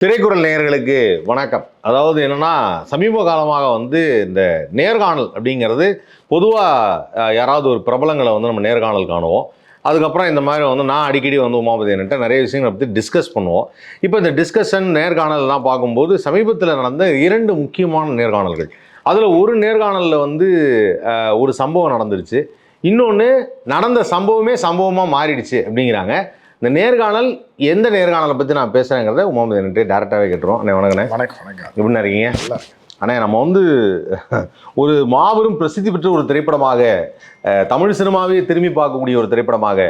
திரைக்குறள் நேயர்களுக்கு வணக்கம். அதாவது என்னன்னா, சமீப காலமாக இந்த நேர்காணல் அப்படிங்கிறது பொதுவாக யாராவது ஒரு பிரபலங்களை நம்ம நேர்காணல் காணுவோம். அதுக்கப்புறம் இந்த மாதிரி நான் அடிக்கடி உமாபதி என்கிட்ட நிறைய விஷயங்களை பற்றி டிஸ்கஸ் பண்ணுவோம். இப்போ இந்த டிஸ்கஷன் நேர்காணல்லாம் பார்க்கும்போது சமீபத்தில் நடந்த 2 முக்கியமான நேர்காணல்கள். அதில் ஒரு நேர்காணலில் ஒரு சம்பவம் நடந்துருச்சு. இன்னொன்று நடந்த சம்பவமே சம்பவமாக மாறிடுச்சு அப்படிங்கிறாங்க. இந்த நேர்காணல் எந்த நேர்காணலை பற்றி நான் பேசுகிறேங்கிறத உமாபதி என்கிட்ட டேரெக்டாகவே கேட்டுருவோம். அண்ணே வணக்கண்ணே. வணக்கம். எப்படின்னா இருக்கீங்க? அண்ணே, நம்ம ஒரு மாபெரும் பிரசித்தி பெற்ற ஒரு திரைப்படமாக, தமிழ் சினிமாவே திரும்பி பார்க்கக்கூடிய ஒரு திரைப்படமாக,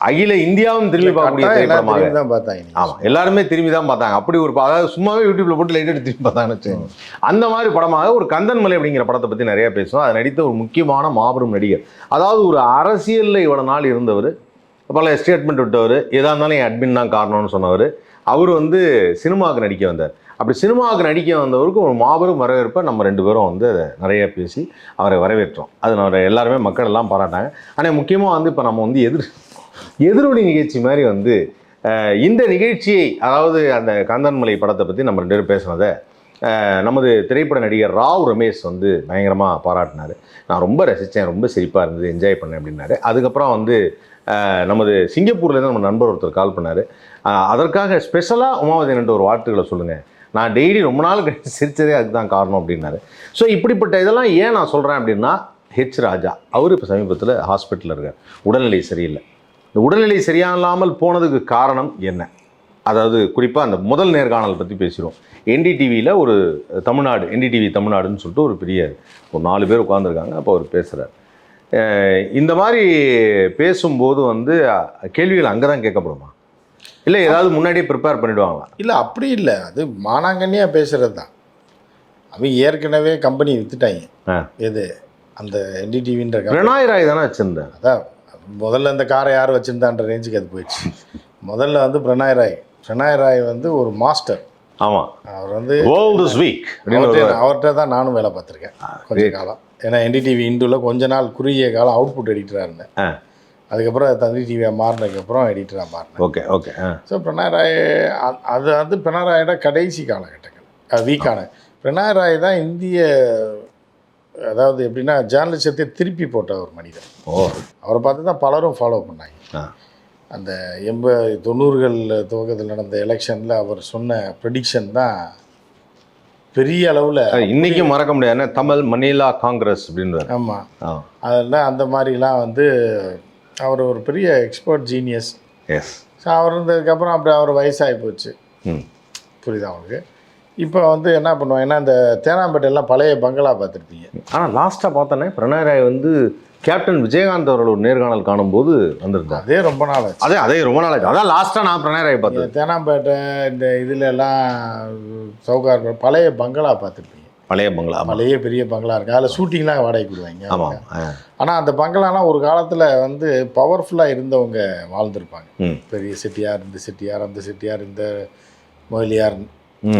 அகில இந்தியாவும் திரும்பி பார்க்கக்கூடிய திரைப்படமாக தான் பார்த்தாங்க. ஆமாம், எல்லாருமே திரும்பி தான் பார்த்தாங்க. அப்படி ஒரு அதாவது சும்மாவே யூடியூப்ல போட்டு லைட் எடுத்து திரும்பி பார்த்தாங்கன்னு வச்சுக்கோங்க. அந்த மாதிரி படமாக ஒரு கந்தன்மலை அப்படிங்கிற படத்தை பற்றி நிறைய பேசுவோம். அதை நடித்த ஒரு முக்கியமான மாபெரும் நடிகர். அதாவது ஒரு அரசியலில் இவ்வளோ நாள் இருந்தவர், பல ஸ்டேட்மெண்ட் விட்டவர், எதாக இருந்தாலும் என் அட்மின் தான் காரணம்னு சொன்னவர். அவர் சினிமாவுக்கு நடிக்க வந்தார். அப்படி சினிமாவுக்கு நடிக்க வந்தவருக்கு ஒரு மாபெரும் வரவேற்பை நம்ம 2 பேரும் அதை நிறைய பேசி அவரை வரவேற்றோம். அது நம்ம எல்லாருமே மக்கள் எல்லாம் பாராட்டாங்க. ஆனால் முக்கியமாக இப்போ நம்ம எதிரொலி நிகழ்ச்சி மாதிரி இந்த நிகழ்ச்சியை, அதாவது அந்த கந்தன்மலை படத்தை பற்றி நம்ம 2 பேரும் பேசுனதை நமது திரைப்பட நடிகர் ராவ் ரமேஷ் பயங்கரமாக பாராட்டினார். நான் ரொம்ப ரசித்தேன், ரொம்ப சிரிப்பாக இருந்தது, என்ஜாய் பண்ணேன் அப்படின்னாரு. அதுக்கப்புறம் நமது சிங்கப்பூர்லேருந்து நம்ம நண்பர் ஒருத்தர் கால் பண்ணார். அதற்காக ஸ்பெஷலாக உமாபதி என்கிட்ட ஒரு வாழ்த்துக்களை சொல்லுங்கள், நான் டெய்லி ரொம்ப நாள் கழிச்சு சிரித்ததே அதுக்கு தான் காரணம் அப்படின்னாரு. ஸோ இப்படிப்பட்ட இதெல்லாம் ஏன் நான் சொல்கிறேன் அப்படின்னா, ஹெச் ராஜா அவர் இப்போ சமீபத்தில் ஹாஸ்பிட்டலில் இருக்கார். உடல்நிலை சரியில்லை. இந்த உடல்நிலை சரியாகாமல் போனதுக்கு காரணம் என்ன? அதாவது குறிப்பாக அந்த முதல் நேர்காணல் பற்றி பேசிடுவோம். என்டிடிவியில் ஒரு தமிழ்நாடு, என்டிடிவி தமிழ்நாடுன்னு சொல்லிட்டு ஒரு பெரிய ஒரு 4 பேர் உட்காந்துருக்காங்க. அப்போ அவர் பேசுகிறார். இந்த மாதிரி பேசும்போது கேள்விகள் அங்கே தான் கேட்கப்படுமா, இல்லை ஏதாவது முன்னாடியே ப்ரிப்பேர் பண்ணிவிடுவாங்களா? இல்லை, அப்படி இல்லை. அது மானாங்கண்ணியாக பேசுகிறது தான். அவங்க ஏற்கனவே கம்பெனி விற்றுட்டாங்க. எது அந்த என்டிடிவின்ற பிரணாய் ராய் தானே வச்சுருந்தேன். அதான் முதல்ல இந்த காரை யார் வச்சுருந்தான்ற ரேஞ்சுக்கு அது போயிடுச்சு. முதல்ல பிரணாய் ராய் ஒரு மாஸ்டர். ஆமாம், அவர் அவர்கிட்ட தான் நானும் வேலை பார்த்துருக்கேன் கொஞ்ச காலம். ஏன்னா என்டிடிவி இந்துவில் கொஞ்ச நாள் குறுகிய காலம் அவுட்புட் எடிட்டராக இருந்தேன். அதுக்கப்புறம் தந்தி டிவியாக மாறினதுக்கப்புறம் எடிட்டராக மாறினேன். ஓகே. ஸோ பிரணாய் ராய் அது பிரணாய் ராயோட கடைசி காலகட்டங்கள் வீக்கான. பிரணாய் ராய் தான் இந்திய, அதாவது எப்படின்னா ஜேர்னலிசத்தை திருப்பி போட்ட ஒரு மனிதர். அவரை பார்த்து தான் பலரும் ஃபாலோ பண்ணாங்க. அந்த 80-90கள் துவக்கத்தில் நடந்த எலெக்ஷனில் அவர் சொன்ன ப்ரெடிக்ஷன் தான் பெரிய அளவில் இன்றைக்கும் மறக்க முடியாது. தமிழ் மணிலா காங்கிரஸ் அப்படின்றார். ஆமாம், அதெல்லாம் அந்த மாதிரிலாம் அவர் ஒரு பெரிய எக்ஸ்பர்ட் ஜீனியஸ். ஸோ அவர் இருந்ததுக்கப்புறம் அப்படி அவர் வயசாகி போச்சு. புரியுதா அவங்களுக்கு? இப்போ என்ன பண்ணுவோம், ஏன்னா இந்த தேனாம்பேட்டையெல்லாம் பழைய பங்களா பார்த்துருப்பீங்க. ஆனால் லாஸ்ட்டாக பார்த்தோன்னே பிரணாய் ராய் கேப்டன் விஜயகாந்த் அவர்கள் ஒரு நேர்காணல் காணும்போது வந்திருந்தார். அதே ரொம்ப நாள் ஆச்சு. அதே ரொம்ப நாள் ஆச்சு. அதான் லாஸ்ட்டாக நான் பிரணாய் ராய் பார்த்தேன். தேனாம்பேட்டை இந்த இதுலலாம் சவுகார் பழைய பங்களா பார்த்துருப்பீங்க. பழைய பங்களா, பழைய பெரிய பங்களா இருக்குது. அதில் ஷூட்டிங்லாம் வாடகைக்கு விடுவாங்க. ஆமாம். ஆனால் அந்த பங்களாலாம் ஒரு காலத்தில் பவர்ஃபுல்லாக இருந்தவங்க வாழ்ந்துருப்பாங்க. பெரிய செட்டியார், இந்த செட்டியார், அந்த செட்டியார், இந்த முதலியார்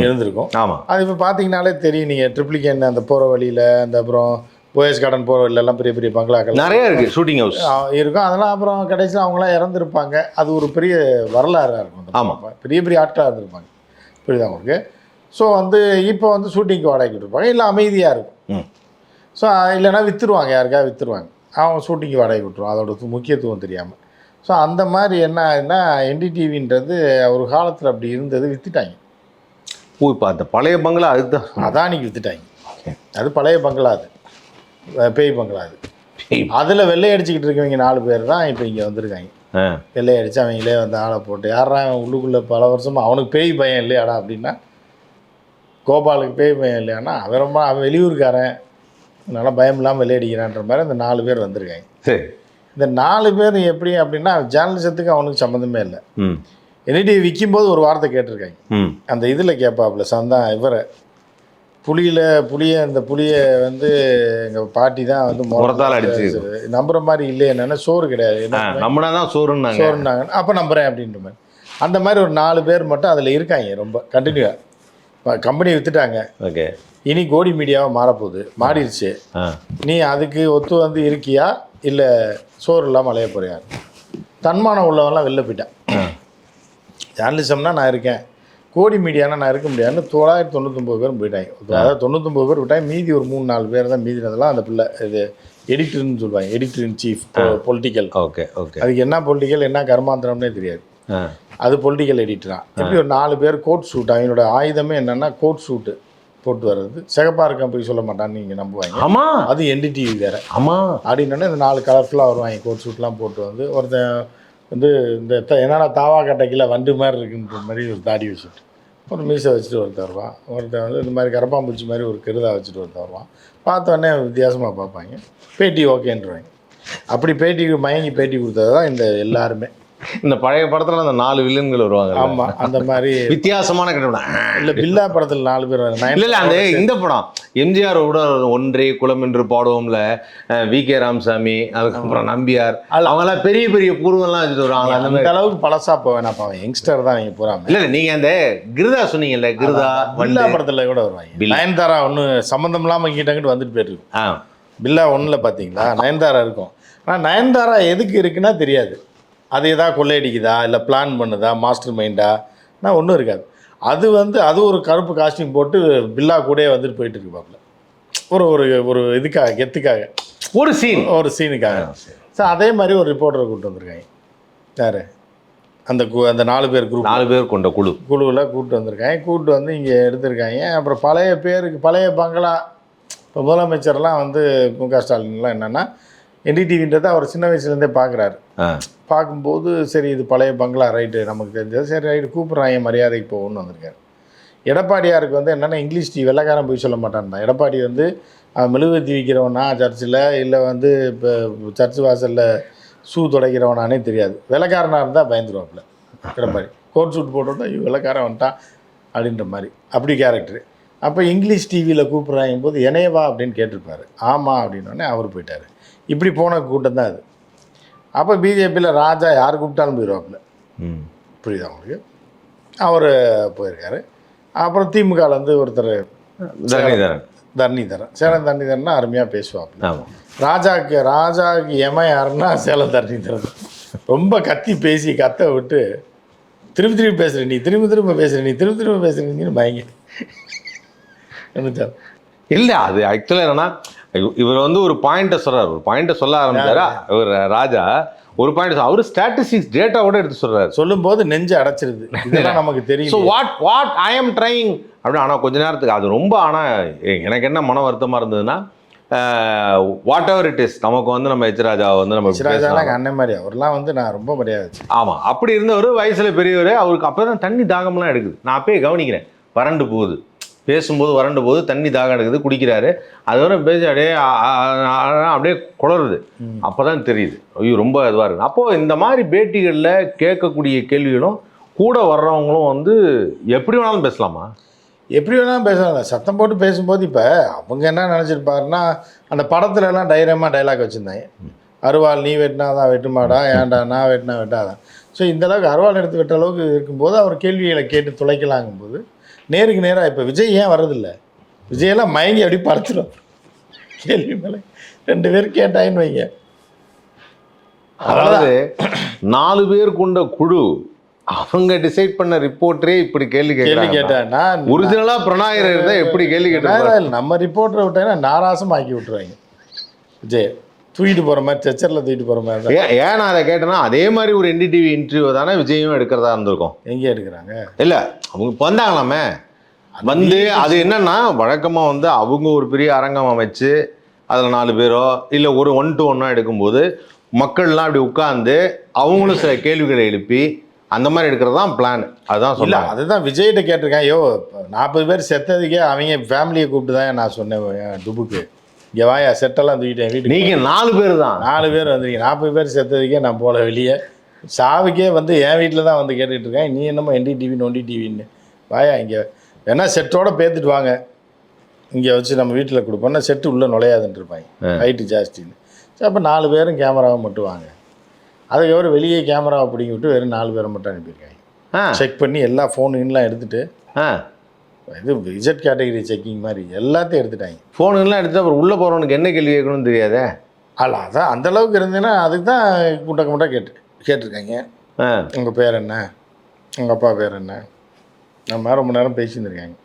இருந்திருக்கும். ஆமாம். அது இப்போ பார்த்தீங்கன்னாலே தெரியும். நீங்கள் ட்ரிப்ளிகேன் அந்த போகிற வழியில், அந்த அப்புறம் போயஸ் கார்டன் போகிற வழியிலலாம் பெரிய பெரிய பங்களாக்கள் நிறைய இருக்குது, ஷூட்டிங் ஹவுஸ் இருக்கும். அதெல்லாம் அப்புறம் கடைசியில் அவங்களாம் இறந்துருப்பாங்க. அது ஒரு பெரிய வரலாறாக இருக்கும். ஆமாம், பெரிய பெரிய ஆட்களாக இருந்திருப்பாங்க. புரியுதா உங்களுக்கு? ஸோ இப்போ ஷூட்டிங்க்கு வாடகைக்கு விட்டுருப்பாங்க, இல்லை அமைதியாக இருக்கும். ஸோ இல்லைன்னா விற்றுருவாங்க, யாருக்காவது விற்றுருவாங்க. அவங்க ஷூட்டிங்க்கு வாடகை விட்டுருவாங்க, அதோட முக்கியத்துவம் தெரியாமல். ஸோ அந்த மாதிரி என்ன என்டிடிவின்றது ஒரு காலத்தில் அப்படி இருந்தது, விற்றுட்டாங்க. இப்போ அந்த பழைய பங்களா அதுதான் அதானிக்கு விற்றுட்டாங்க. அது பழைய பங்களா, அது பேய் பங்களா. அதில் வெள்ளை அடிச்சுக்கிட்டு இருக்கவங்க 4 பேர் தான் இப்போ இங்கே வந்திருக்காங்க. வெள்ளை அடித்து அவங்களே ஆளை போட்டு, யாரா உள்ளுக்குள்ளே பல வருஷமாக அவனுக்கு பேய் பயம் இல்லையாடா அப்படின்னா, கோபாலுக்கு பேய் பயம் இல்லையானா அவன் வெளியூருக்காரன், அதனால பயம் இல்லாமல் வெள்ளை அடிக்கிறான்ற மாதிரி அந்த 4 பேர் வந்திருக்காங்க. சரி, இந்த 4 பேர் எப்படி அப்படின்னா ஜேர்னலிசத்துக்கு அவனுக்கு சம்மந்தமே இல்லை. என்டிடிவி விற்கும்போது ஒரு வார்த்தை கேட்டிருக்காங்க. அந்த இதில் கேட்பாப்புல சந்தான் இவரை அந்த புளியை எங்கள் பாட்டி தான் முறத்தால் அடிச்சு நம்புற மாதிரி இல்லையே, என்னென்னா சோறு கிடையாது, நம்மனா தான் சோறுன்னாங்க. அப்போ நம்புகிறேன் அப்படின்ற மாதிரி. அந்த மாதிரி ஒரு 4 பேர் மட்டும் அதில் இருக்காங்க. ரொம்ப கண்டினியூவாக கம்பெனி விற்றுட்டாங்க. ஓகே, இனி கோடி மீடியாவாக மாறப்போகுது, மாறிடுச்சு. நீ அதுக்கு ஒத்து இருக்கியா, இல்லை சோறு இல்லாமல் அலைய போறியா? தன்மானம் உள்ளவெல்லாம் வெளில போயிட்டான். ஜேர்னலிசம்னா நான் இருக்கேன், கோடி மீடியானா நான் இருக்க முடியாதுன்னு 999 பேரும் போயிட்டாங்க. அதாவது 99 பேர் விட்டாங்க, மீதி ஒரு 3-4 பேர் தான். மீதினதெல்லாம் அந்த பிள்ளை இது எடிட்டர்னு சொல்லுவாங்க, editor in chief political. Okay okay. அதுக்கு என்ன பொலிட்டிக்கல் என்ன கர்மாந்திரம்னே தெரியாது, அது பொலிட்டிக்கல் எடிட்டரா. இப்படி ஒரு 4 பேர் கோட் சூட், அவங்களோட ஆயுதமே என்னென்னா கோட் சூட்டு போட்டு வர்றது. சிகப்பாக இருக்க போய் சொல்ல மாட்டான்னு நீங்கள் நம்புவாங்க. ஆமாம், அது NDTV வேறு. ஆமாம், அப்படின்னோடனே இந்த 4 கலர்ஃபுல்லாக வருவாங்க கோட் சூட்லாம் போட்டு வந்து. ஒருத்தன் வந்து இந்த என்னென்னா தாவா கட்டைக்கில் வண்டு மாதிரி இருக்குன்ற மாதிரி ஒரு தாடி வச்சுட்டு ஒரு மீசை வச்சுட்டு ஒருத்தர் வருவான். ஒருத்தன் வந்து இந்த மாதிரி கரப்பாம்பூச்சி மாதிரி ஒரு கிருதா வச்சுட்டு ஒருத்தர் வருவான். பார்த்தோன்னே வித்தியாசமாக பார்ப்பாங்க, பேட்டி ஓகேன்றாங்க. அப்படி பேட்டிக்கு மயங்கி பேட்டி கொடுத்தது தான் இந்த எல்லாருமே. இந்த பழைய படத்தில் அந்த 4 வில்லன்கள் வருவாங்க. ஆமாம், அந்த மாதிரி வித்தியாசமான கிட்ட. இல்லை பில்லா படத்தில் 4 பேர் இல்லை அந்த இந்த படம் எம்ஜிஆர் கூட ஒன்றே குலம் என்று பாடுவோம்ல, VK ராமசாமி, அதுக்கப்புறம் நம்பியார், அவங்கெல்லாம் பெரிய பெரிய பூர்வம்லாம் வச்சுட்டு வருவாங்க. அந்த அளவுக்கு பழசா போவேனாப்பா, யங்ஸ்டர் தான் நீங்கள் பூராம. இல்லை நீங்கள் அந்த கிருதா சொன்னீங்கல்ல, கிருதா பில்லா படத்தில் கூட வருவாங்க. நயன்தாரா ஒன்று சம்மந்தம் இல்லாமல் இங்கிட்ட வந்துட்டு போயிருக்கு. பில்லா 1ல் பார்த்தீங்களா நயன்தாரா இருக்கும். ஆனால் நயன்தாரா எதுக்கு இருக்குன்னா தெரியாது. அது எதாவது கொள்ளையடிக்குதா இல்லை பிளான் பண்ணுதா மாஸ்டர் மைண்டா ஒன்றும் இருக்காது. அது வந்து அது ஒரு கருப்பு காஸ்டியூம் போட்டு பில்லா கூட வந்துட்டு போயிட்டு இருப்பாப்புல ஒரு ஒரு ஒரு இதுக்காக கெத்துக்காக ஒரு சீனுக்காக. ஸோ அதே மாதிரி ஒரு ரிப்போர்ட்டரை கூப்பிட்டு வந்திருக்காங்க. யார் அந்த அந்த 4 பேர் குரூப், 4 பேர் கொண்ட குழுவில் கூப்பிட்டு வந்திருக்காங்க. கூப்பிட்டு வந்து இங்கே எடுத்திருக்காங்க. அப்புறம் பழைய பங்களா இப்போ முதலமைச்சர்லாம் வந்து MK ஸ்டாலின்லாம் என்னென்னா NDTVன்றதை அவர் சின்ன வயசுலேருந்தே பார்க்குறாரு. பார்க்கும்போது சரி இது பழைய பங்களா ரைட்டு நமக்கு தெரிஞ்சது, சரி ரைட்டு கூப்பிட்றாங்க மரியாதைக்கு போகணும்னு வந்திருக்காரு. எடப்பாடியாருக்கு வந்து என்னென்னா இங்கிலீஷ் வெள்ளைக்காரன் போய் சொல்ல மாட்டான்தான். எடப்பாடி வந்து மெழுகுவர்த்தி விற்கிறவனா சர்ச்சில், இல்லை வந்து இப்போ சர்ச்சு வாசலில் ஷூ துடைக்கிறவனானே தெரியாது. வெள்ளைக்காரனாக இருந்தால் பயந்துருவாப்புல எடப்பாடி. கோட் சூட் போட்டோன்னா வெள்ளைக்காரன் வந்துட்டான் அப்படின்ற மாதிரி, அப்படி கேரக்டரு. அப்போ இங்கிலீஷ் டிவியில் கூப்பிட்றாங்க போது என்னையவா அப்படின்னு கேட்டிருப்பாரு. ஆமாம் அப்படின்னோடனே அவர் போயிட்டார். இப்படி போன கூட்டம் தான் அது. அப்போ பிஜேபியில் ராஜா யார் கூப்பிட்டாலும் போயிடுவாப்புல, புரியுதா உங்களுக்கு? அவர் போயிருக்காரு. அப்புறம் திமுகலேருந்து ஒருத்தர் தரணிதரன், சேலம் தரணிதரன்னா அருமையாக பேசுவாப்புல. ராஜாவுக்கு எமன் யாருன்னா சேலம் தரணிதரன். ரொம்ப கத்தி பேசி கத்த விட்டு திரும்ப பேசுகிற நீ, திரும்ப பேசுகிற நீ, திரும்ப பேசுகிற நீன்னு பயங்கி இல்லை. அது ஆக்சுவலாக என்னன்னா இவர் வந்து ஒரு பாயிண்ட்டை சொல்கிறார், ஒரு பாயிண்ட்டை சொல்ல ஆரம்பிச்சாரா இவர் ராஜா. ஒரு பாயிண்ட் அவர் ஸ்டாட்டிஸ்டிக்ஸ் டேட்டாவோட எடுத்து சொல்கிறார். சொல்லும்போது நெஞ்சு அடைச்சிருது, இதெல்லாம் நமக்கு தெரியும். So what I am trying அப்படி. ஆனால் கொஞ்ச நேரத்துக்கு அது ரொம்ப, ஆனால் எனக்கு என்ன மன வருத்தமாக இருந்ததுன்னா, வாட் எவர் இட் இஸ், நமக்கு வந்து நம்ம ராஜா வந்து நம்ம அண்ணன் மாதிரி அவர்லாம் வந்து நான் ரொம்ப மரியாதை. ஆமாம், அப்படி இருந்தவர் வயசில் பெரியவர். அவருக்கு அப்போ தான் தண்ணி தாகம்லாம் எடுக்குது. நான் அப்பயே கவனிக்கிறேன், வறண்டு போகுது, பேசும்போது வறண்டு போது தண்ணி தாகம் எடுக்குது, குடிக்கிறாரு. அதோட பேசி அப்படியே குளருது. அப்போ தான் தெரியுது ஐயோ ரொம்ப இதுவாக இருக்குது. அப்போது இந்த மாதிரி பேட்டிகளில் கேட்கக்கூடிய கேள்விகளும் கூட வர்றவங்களும் வந்து எப்படி வேணாலும் பேசலாமா? எப்படி வேணாலும் பேசலாம். சத்தம் போட்டு பேசும்போது இப்போ அவங்க என்ன நினச்சிருப்பாருன்னா, அந்த படத்துலலாம் டைலாக் வச்சுருந்தாங்க. அருவாள் நீ வெட்டினா தான் வெட்டுமாடா, ஏன்டா நான் வெட்டினா வெட்டாதான். ஸோ இந்தளவுக்கு அருவாள் எடுத்து வெட்ட அளவுக்கு இருக்கும்போது அவர் கேள்விகளை கேட்டு துளைக்கலாங்கும்போது நேருக்கு நேராக இப்போ விஜய் ஏன் வர்றதில்லை? விஜயெல்லாம் மயங்கி அப்படி படுத்துடும் கேள்வி மேலே. 2 பேர் கேட்டாயின்னு வைங்க. அதாவது 4 பேர் கொண்ட குழு அவங்க டிசைட் பண்ண ரிப்போர்ட்டரே இப்படி கேள்வி கேட்டான்னா ஒரிஜினலாக பிரணாயர் இருந்தால் எப்படி கேள்வி கேட்டாங்க? நம்ம ரிப்போர்ட்டரை விட்டாங்கன்னா நாராசம் ஆக்கி விட்டுருவாங்க. விஜய் தூக்கிட்டு போகிற மாதிரி, செச்சரில் தூக்கிட்டு போகிற மாதிரி. ஏன் நான் அதை கேட்டேன்னா, அதே மாதிரி ஒரு NDTV இன்டர்வியூ தானே விஜயும் எடுக்கிறதா இருந்திருக்கும். எங்கே எடுக்கிறாங்க? இல்லை அவங்க இப்போ வந்தாங்களாமே வந்து. அது என்னன்னா வழக்கமாக வந்து அவங்க ஒரு பெரிய அரங்கம் அமைச்சு அதில் 4 பேரோ இல்லை ஒரு 1-to-1 எடுக்கும்போது மக்கள்லாம் அப்படி உட்காந்து அவங்களும் சில கேள்விகளை எழுப்பி அந்த மாதிரி எடுக்கிறது தான் பிளான். அதுதான் சொல்ல. அதுதான் விஜய்கிட்ட கேட்டிருக்கேன். ஐயோ 40 பேர் செத்ததுக்கே அவங்க ஃபேமிலியை கூப்பிட்டு தான் நான் சொன்னேன் டுபுக்கு, இங்கே வாயா செட்டெல்லாம் தூக்கிட்டேன் வீட்டுக்கு. நீங்கள் 4 பேர் தான், 4 பேர் வந்துருக்கீங்க. 40 பேர் செத்ததுக்கே நான் போல வெளியே சாவுக்கே வந்து என் வீட்டில் தான் வந்து கேட்டுக்கிட்டு இருக்கேன். நீ என்னமோ NDTV நொண்டி டிவின்னு வாயா இங்கே வேணா செட்டோட பேத்துட்டு வாங்க, இங்கே வச்சு நம்ம வீட்டில் கொடுப்போம்னா செட்டு உள்ளே நுழையாதுன்னு இருப்பாங்க, ஹைட்டு ஜாஸ்தின்னு. சரி அப்போ 4 பேரும் கேமராவை மட்டும் வாங்க. அதுக்கப்புறம் வெளியே கேமராவை பிடிங்கி விட்டு வெறும் 4 பேரை மட்டும் அனுப்பியிருக்காங்க. செக் பண்ணி எல்லா ஃபோனுலாம் எடுத்துகிட்டு, இது விஜெட் கேட்டகரி செக்கிங் மாதிரி எல்லாத்தையும் எடுத்துட்டாங்க. ஃபோனுலாம் எடுத்து அப்புறம் உள்ளே போகிறவனுக்கு என்ன கேள்வி கேட்கணும்னு தெரியாதே. அதான் அந்தளவுக்கு இருந்ததுன்னா அதுக்கு தான் முட்டை கேட்டிருக்காங்க. உங்கள் பேர் என்ன, உங்கள் அப்பா பேர் என்ன, நம்ம ரொம்ப நேரம் பேசியிருந்திருக்காங்க.